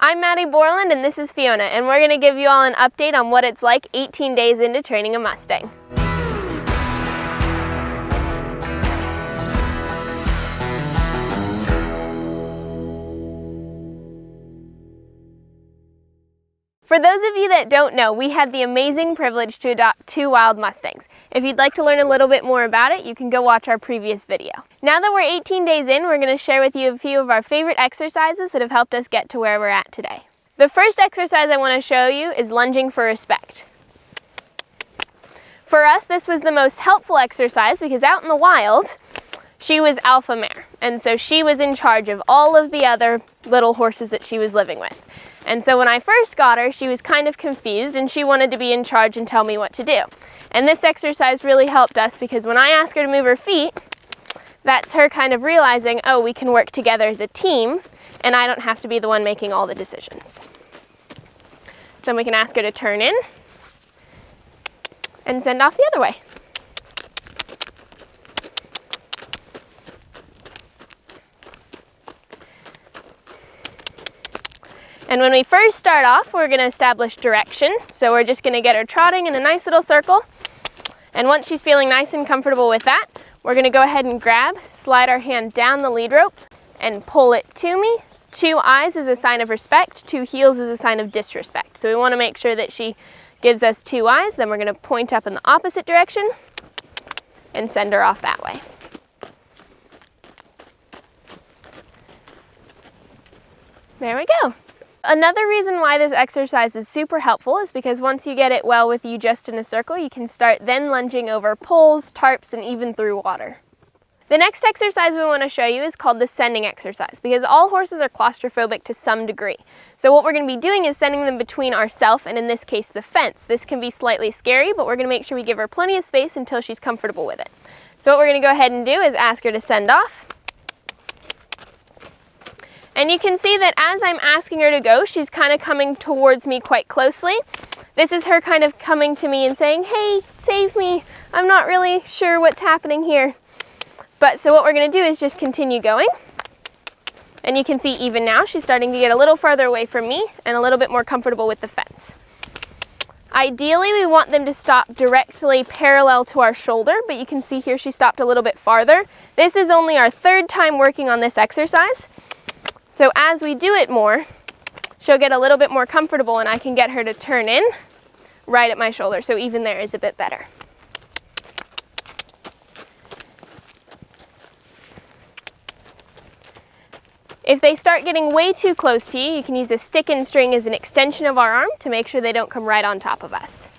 I'm Maddie Borland and this is Fiona, and we're going to give you all an update on what it's like 18 days into training a Mustang. For those of you that don't know, we had the amazing privilege to adopt 2 wild Mustangs. If you'd like to learn a little bit more about it, you can go watch our previous video. Now that we're 18 days in, we're going to share with you a few of our favorite exercises that have helped us get to where we're at today. The first exercise I want to show you is lunging for respect. For us, this was the most helpful exercise because out in the wild, she was alpha mare, and so she was in charge of all of the other little horses that she was living with. And so when I first got her, she was kind of confused and she wanted to be in charge and tell me what to do. And this exercise really helped us because when I ask her to move her feet, that's her kind of realizing, oh, we can work together as a team and I don't have to be the one making all the decisions. Then we can ask her to turn in and send off the other way. And when we first start off, we're going to establish direction. So we're just going to get her trotting in a nice little circle. And once she's feeling nice and comfortable with that, we're going to go ahead and grab, slide our hand down the lead rope, and pull it to me. 2 eyes is a sign of respect, 2 heels is a sign of disrespect. So we want to make sure that she gives us 2 eyes. Then we're going to point up in the opposite direction and send her off that way. There we go. Another reason why this exercise is super helpful is because once you get it well with you just in a circle, you can start then lunging over poles, tarps, and even through water. The next exercise we want to show you is called the sending exercise because all horses are claustrophobic to some degree. So what we're going to be doing is sending them between ourselves and in this case the fence. This can be slightly scary, but we're going to make sure we give her plenty of space until she's comfortable with it. So what we're going to go ahead and do is ask her to send off. And you can see that as I'm asking her to go, she's kind of coming towards me quite closely. This is her kind of coming to me and saying, hey, save me. I'm not really sure what's happening here. But so what we're going to do is just continue going. And you can see even now she's starting to get a little farther away from me and a little bit more comfortable with the fence. Ideally, we want them to stop directly parallel to our shoulder, but you can see here she stopped a little bit farther. This is only our 3rd time working on this exercise. So as we do it more, she'll get a little bit more comfortable and I can get her to turn in right at my shoulder. So even there is a bit better. If they start getting way too close to you, you can use a stick and string as an extension of our arm to make sure they don't come right on top of us.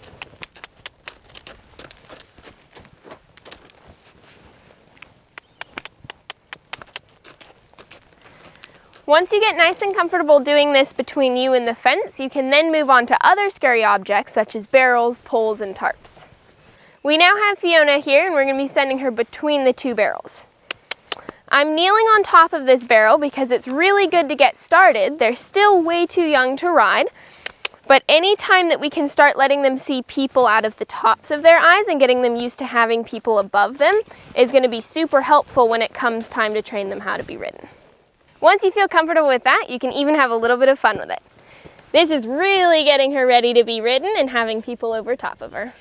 Once you get nice and comfortable doing this between you and the fence, you can then move on to other scary objects such as barrels, poles, and tarps. We now have Fiona here and we're going to be sending her between the 2 barrels. I'm kneeling on top of this barrel because it's really good to get started. They're still way too young to ride, but any time that we can start letting them see people out of the tops of their eyes and getting them used to having people above them is going to be super helpful when it comes time to train them how to be ridden. Once you feel comfortable with that, you can even have a little bit of fun with it. This is really getting her ready to be ridden and having people over top of her.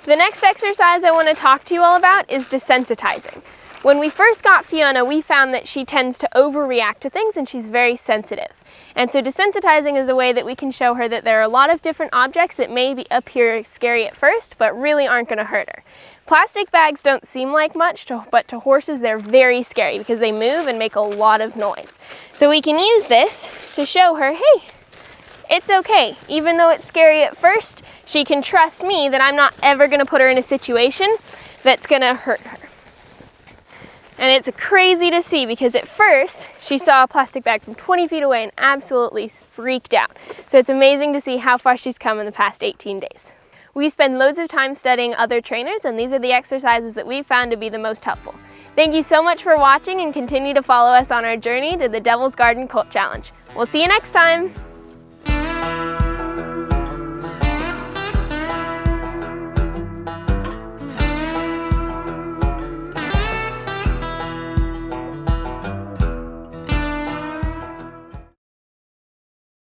The next exercise I want to talk to you all about is desensitizing. When we first got Fiona, we found that she tends to overreact to things and she's very sensitive. And so desensitizing is a way that we can show her that there are a lot of different objects that may appear scary at first, but really aren't going to hurt her. Plastic bags don't seem like much, but to horses they're very scary because they move and make a lot of noise. So we can use this to show her, hey, it's okay. Even though it's scary at first, she can trust me that I'm not ever going to put her in a situation that's going to hurt her. And it's crazy to see because at first she saw a plastic bag from 20 feet away and absolutely freaked out. So it's amazing to see how far she's come in the past 18 days. We spend loads of time studying other trainers and these are the exercises that we've found to be the most helpful. Thank you so much for watching and continue to follow us on our journey to the Devil's Garden Colt Challenge. We'll see you next time.